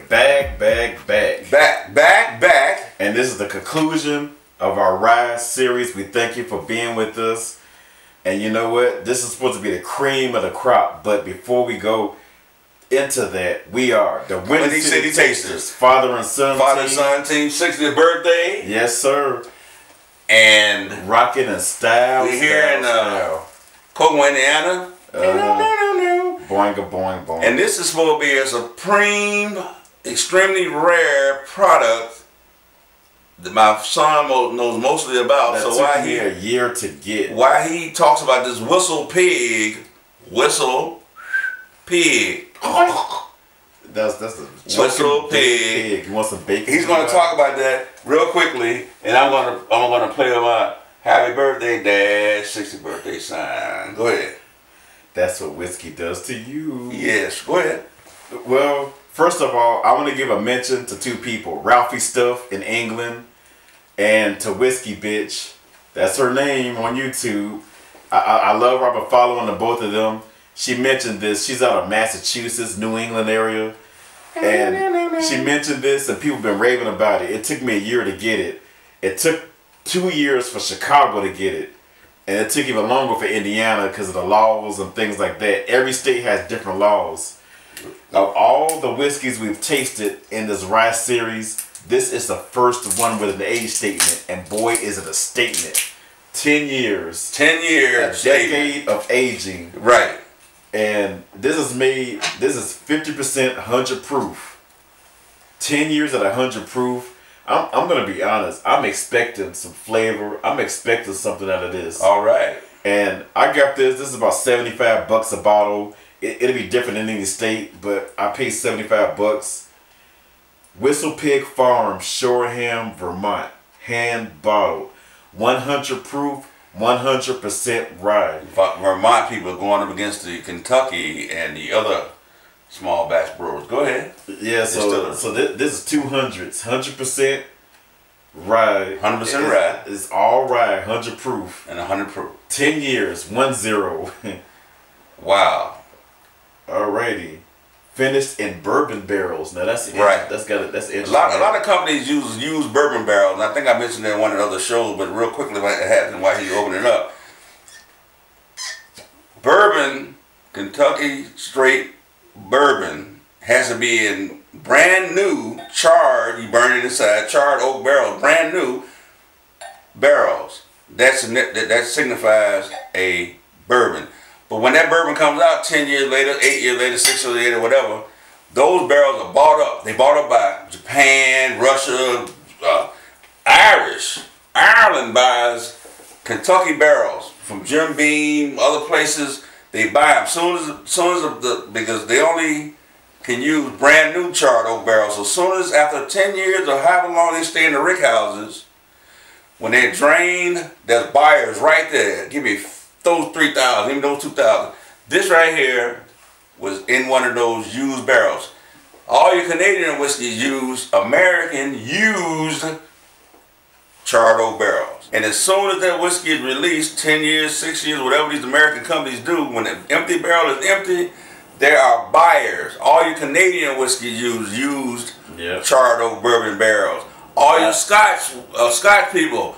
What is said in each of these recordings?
back. Back. And this is the conclusion of our Rise series. We thank you for being with us. And you know what? This is supposed to be the cream of the crop. But before we go into that, we are the Windy City Tasters. Father and son team, 60th birthday. Yes, sir. And rocking in style. We're here in Kokomo, Indiana. Boinga, boing, boing. And this is supposed to be a supreme, extremely rare product that my son knows mostly about. That so took why me a year to get. Why he talks about this whistle pig. That's the whistle pig. You want some bacon? He's going to talk about that real quickly, and I'm gonna play him out. Happy birthday, Dad! 60th birthday sign. Go ahead. That's what whiskey does to you. Yes, go ahead. Well, first of all, I want to give a mention to two people: Ralphie Stuff in England, and to Whiskey Bitch. That's her name on YouTube. I love her. I've been following the both of them. She mentioned this. She's out of Massachusetts, New England area. And she mentioned this and people have been raving about it. It took me a year to get it. It took 2 years for Chicago to get it. And it took even longer for Indiana because of the laws and things like that. Every state has different laws. Of all the whiskeys we've tasted in this Rise series, this is the first one with an age statement. And boy, is it a statement. 10 years. 10 years. A decade of aging. Right. And this is 50% 100 proof. 10 years at 100 proof. I'm going to be honest. I'm expecting some flavor. I'm expecting something out of this. All right. And I got this. This is about $75 a bottle. It'll be different in any state, but I paid $75. Whistle Pig Farm, Shoreham, Vermont. Hand bottled. 100 proof. 100% rye. Vermont people are going up against the Kentucky and the other small batch brewers. Go ahead. Yeah, so this is 200s, 100% rye. 100% rye. It's all rye, 100 proof. And 100 proof. 10 years, 1-0. Wow. Alrighty. Finished in bourbon barrels. Now that's right. That's interesting. A lot of companies use bourbon barrels, and I think I mentioned that in one of the other shows, but real quickly what happened while he's opening it up. Bourbon, Kentucky straight bourbon, has to be in brand new charred. You burn it inside charred oak barrels, brand new barrels. That signifies a bourbon. But when that bourbon comes out 10 years later, 8 years later, 6 years later, whatever, those barrels are bought up. They bought up by Japan, Russia, Irish. Ireland buys Kentucky barrels from Jim Beam, other places. They buy them because they only can use brand new charred oak barrels. So as soon as after 10 years or however long they stay in the rick houses, when they're drained, there's buyers right there. Give me those 3,000, even those 2,000. This right here was in one of those used barrels. All your Canadian whiskeys use American used charred oak barrels. And as soon as that whiskey is released, 10 years, 6 years, whatever these American companies do, when the empty barrel is empty, there are buyers. All your Canadian whiskeys use used charred oak bourbon barrels. All your Scotch people,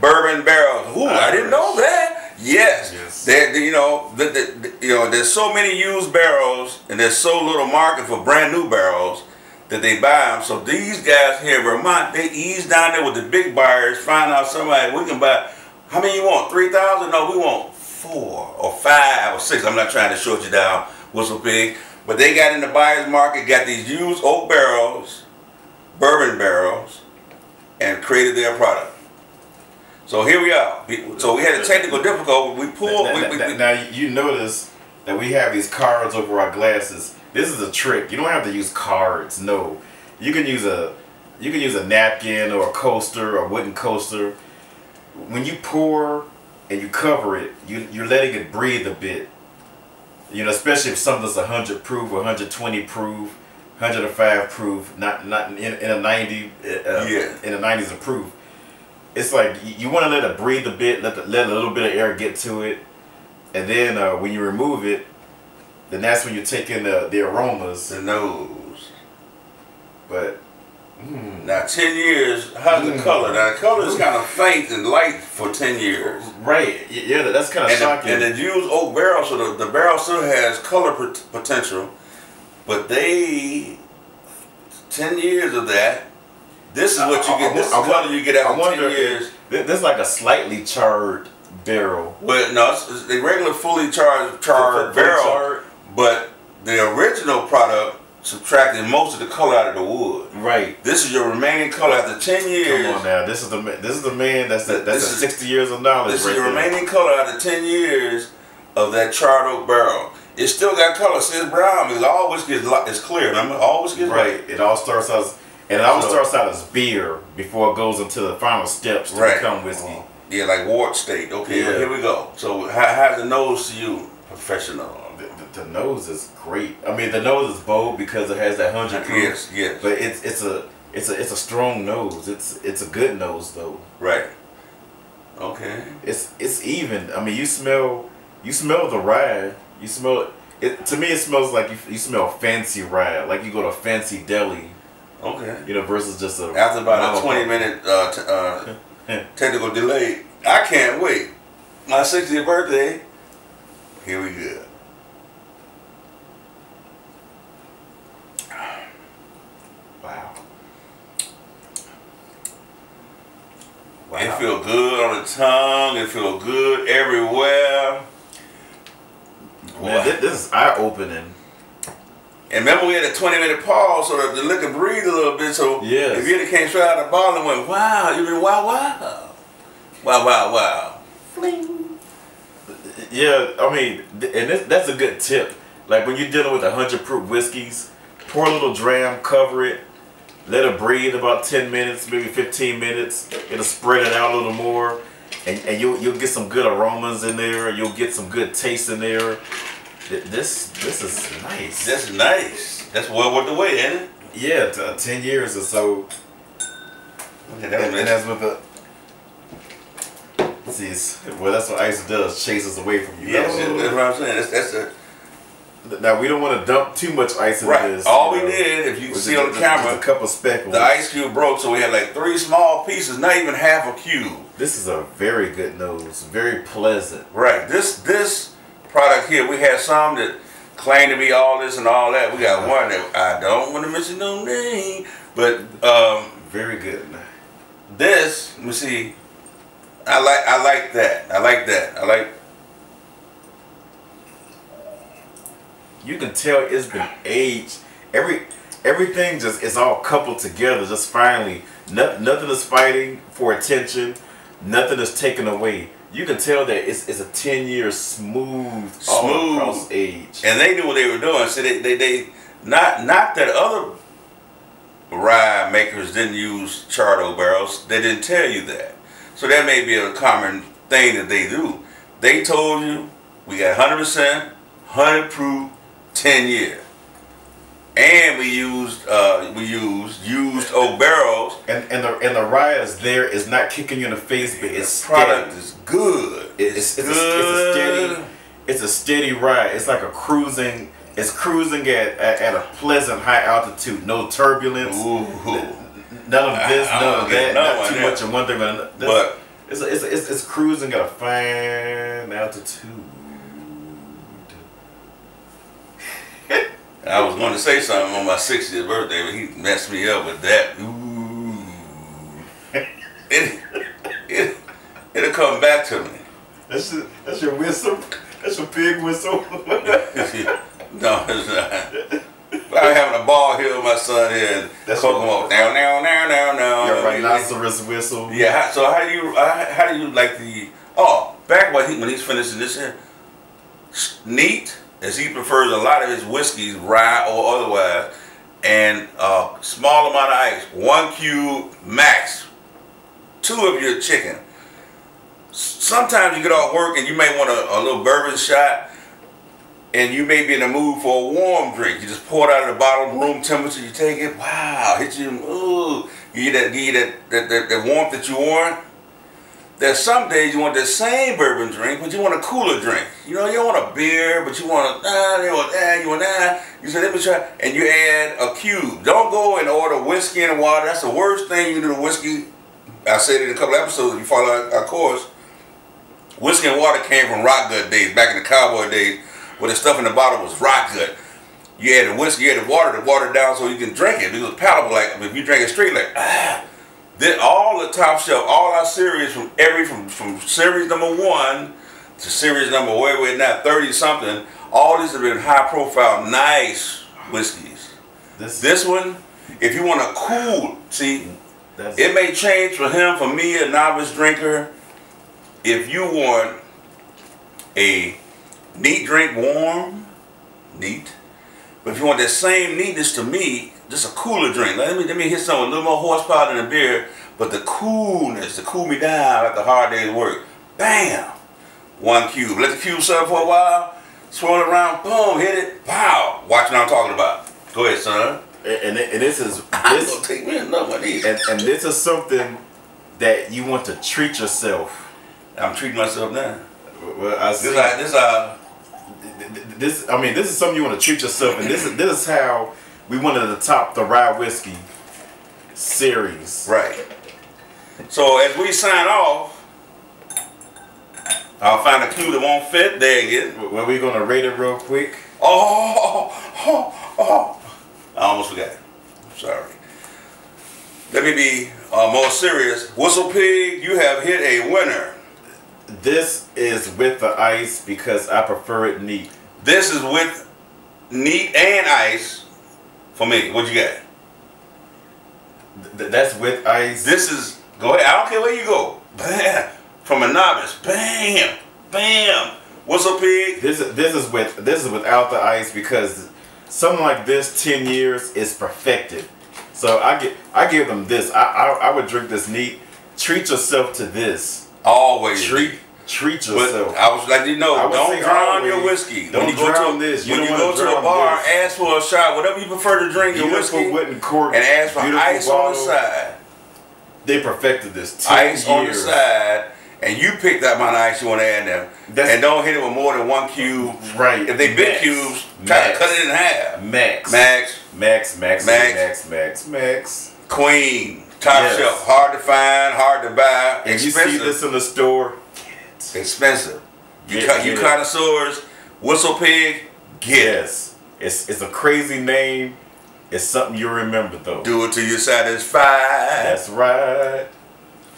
bourbon barrels. Ooh, I didn't know that. Yes. There's so many used barrels and there's so little market for brand new barrels that they buy them. So these guys here in Vermont, they ease down there with the big buyers, find out somebody, we can buy, how many you want, 3,000? No, we want 4 or 5 or 6. I'm not trying to short you down, Whistle Pig. But they got in the buyer's market, got these used oak barrels, bourbon barrels, and created their product. So here we are. So we had a technical difficulty. We pulled. Now you notice that we have these cards over our glasses. This is a trick. You don't have to use cards. No, you can use a napkin or a coaster or a wooden coaster. When you pour and you cover it, you're letting it breathe a bit. You know, especially if something's 100 proof or 120 proof, 105 proof, not in a 90 in the 90s of proof. It's like you want to let it breathe a bit, let a little bit of air get to it, and then when you remove it, then that's when you take in the aromas. The nose. But now 10 years, how's the color? Now the color is kind of faint and light for 10 years. Right, yeah, that's kind of shocking. And the used oak barrel, so the barrel still has color potential, but 10 years of that, this is what you get, this is the color you get after 10 years. This is like a slightly charred barrel. Well, no, it's a regular fully charred barrel, but the original product subtracted most of the color out of the wood. Right. This is your remaining color after 10 years. Come on now, this is the man that's 60 years of knowledge. This is your remaining color after 10 years of that charred oak barrel. It still got color. See, it's brown because all whiskey is clear. Remember, all whiskey is right. It all starts out as beer before it goes into the final steps to become whiskey. Yeah, like wort state. Okay, well, here we go. So, how's the nose to you, professional? The nose is great. I mean, the nose is bold because it has that 100 proof. Yes. But it's a strong nose. It's a good nose though. Right. Okay. It's even. I mean, you smell the rye. You smell it. To me, it smells like you smell fancy rye, like you go to a fancy deli. Okay. You know, versus just a. After about a 20-minute technical delay, I can't wait. My 60th birthday. Here we go. Wow. It feel good on the tongue. It feel good everywhere. Man, this is eye-opening. And remember, we had a 20-minute pause so that the liquor breathed a little bit. So if you came straight out of the bottle and went, wow, you mean wow. Fling. Yeah, I mean, and that's a good tip. Like when you're dealing with 100 proof whiskeys, pour a little dram, cover it. Let it breathe about 10 minutes, maybe 15 minutes. It'll spread it out a little more. And you'll get some good aromas in there. You'll get some good taste in there. This is nice. That's nice. That's well worth the wait, ain't it? Yeah, 10 years or so. And that's with the... See, well, that's what ice does. Chases away from you. Yes, that's what I'm saying. That's Now, we don't want to dump too much ice in this. All we did, if you can see on the camera, a couple speckles. The ice cube broke, so we had like 3 small pieces, not even half a cube. This is a very good nose, very pleasant. Right. This product here, we had some that claim to be all this and all that. We got one that I don't want to mention no name, but very good. This, let me see. I like that. You can tell it's been aged. Everything just is all coupled together. Just finally, nothing is fighting for attention. Nothing is taken away. You can tell that it's a 10-year smooth all across age. And they knew what they were doing. So they not that other rye makers didn't use charred oak barrels. They didn't tell you that. So that may be a common thing that they do. They told you we got 100%, 100 proof, 10 year, and we used used oak barrels, and the rye is there. Is not kicking you in the face, but its product is good. It's a steady ride. It's like a cruising. It's cruising at a pleasant high altitude. No turbulence. Ooh. None of this. None of that. Not too much of one thing, but it's cruising at a fine altitude. I was going to say something on my 60th birthday, but he messed me up with that. Ooh. It'll come back to me. That's your whistle? That's your pig whistle? No, it's not. I'm having a ball here with my son here and that's Kokomo. Now. Your rhinoceros whistle? Yeah, so how do you like the... Oh, back when he's finishing this here, neat, as he prefers a lot of his whiskeys, rye or otherwise, and a small amount of ice, 1 cube max, 2 of your chicken. Sometimes you get off work and you may want a little bourbon shot, and you may be in the mood for a warm drink. You just pour it out of the bottle, room temperature, you take it, wow, hit you, ooh, you get that warmth that you want. there's some days you want the same bourbon drink, but you want a cooler drink. You know, you don't want a beer, but you want You say, let me try, and you add a cube. Don't go and order whiskey and water. That's the worst thing you can do to whiskey. I said it in a couple episodes. If you follow our course, whiskey and water came from rock gut days, back in the cowboy days, where the stuff in the bottle was rock gut. You add the whiskey, you add the water down so you can drink it. It was palatable. Like if you drink it straight, like Then all the top shelf, all our series from series number 1 to series number where we're now 30 something. All these have been high profile, nice whiskeys. This one, if you want a cool, see, it may change for him, for me, a novice drinker. If you want a neat drink, warm, neat. But if you want that same neatness to me, just a cooler drink. Let me hit something with a little more horsepower than a beer, but the coolness to cool me down after a hard day's work. Bam! 1 cube. Let the cube settle for a while. Swirl it around. Boom! Hit it. Pow! Watch what I'm talking about. Go ahead, son. And this is this take me another one of these. And this is something that you want to treat yourself. I'm treating myself now. Well, I see. This is something you want to treat yourself, and this is how we wanted to top the rye whiskey series. Right. So as we sign off, I'll find a cue that won't fit. There you get. Well, we're gonna rate it real quick. I almost forgot. Sorry. Let me be more serious. Whistle Pig, you have hit a winner. This is with the ice because I prefer it neat. This is with neat and ice for me. What you got? That's with ice. This is, go ahead. I don't care where you go. Bam. From a novice. Bam. Bam. Whistle Pig. This is without the ice because something like this 10 years is perfected. So I give them this. I would drink this neat. Treat yourself to this. Always. Treat yourself. But I was like, don't drown your whiskey. Don't drown this. When you go to a bar, ask for a shot, whatever you prefer to drink your whiskey, and ask for ice on the side. They perfected this. Ice on the side, and you pick that amount of ice you want to add there. And don't hit it with more than 1 cube. Right. If they big cubes, try to cut it in half. Max. Queen. Top shelf. Hard to find, hard to buy. If you see this in the store, get it. Expensive. You connoisseurs, Whistle Pig, get it. It's a crazy name. It's something you remember though. Do it till you're satisfied. That's right.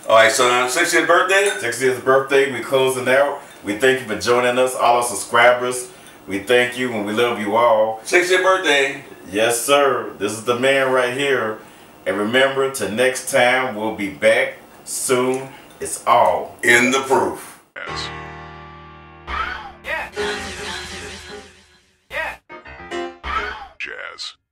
Alright, son. 60th birthday? 60th birthday. We closing out. We thank you for joining us, all our subscribers. We thank you and we love you all. 60th birthday. Yes, sir. This is the man right here. And remember, till next time, we'll be back soon. It's all in the proof. Yeah. Jazz.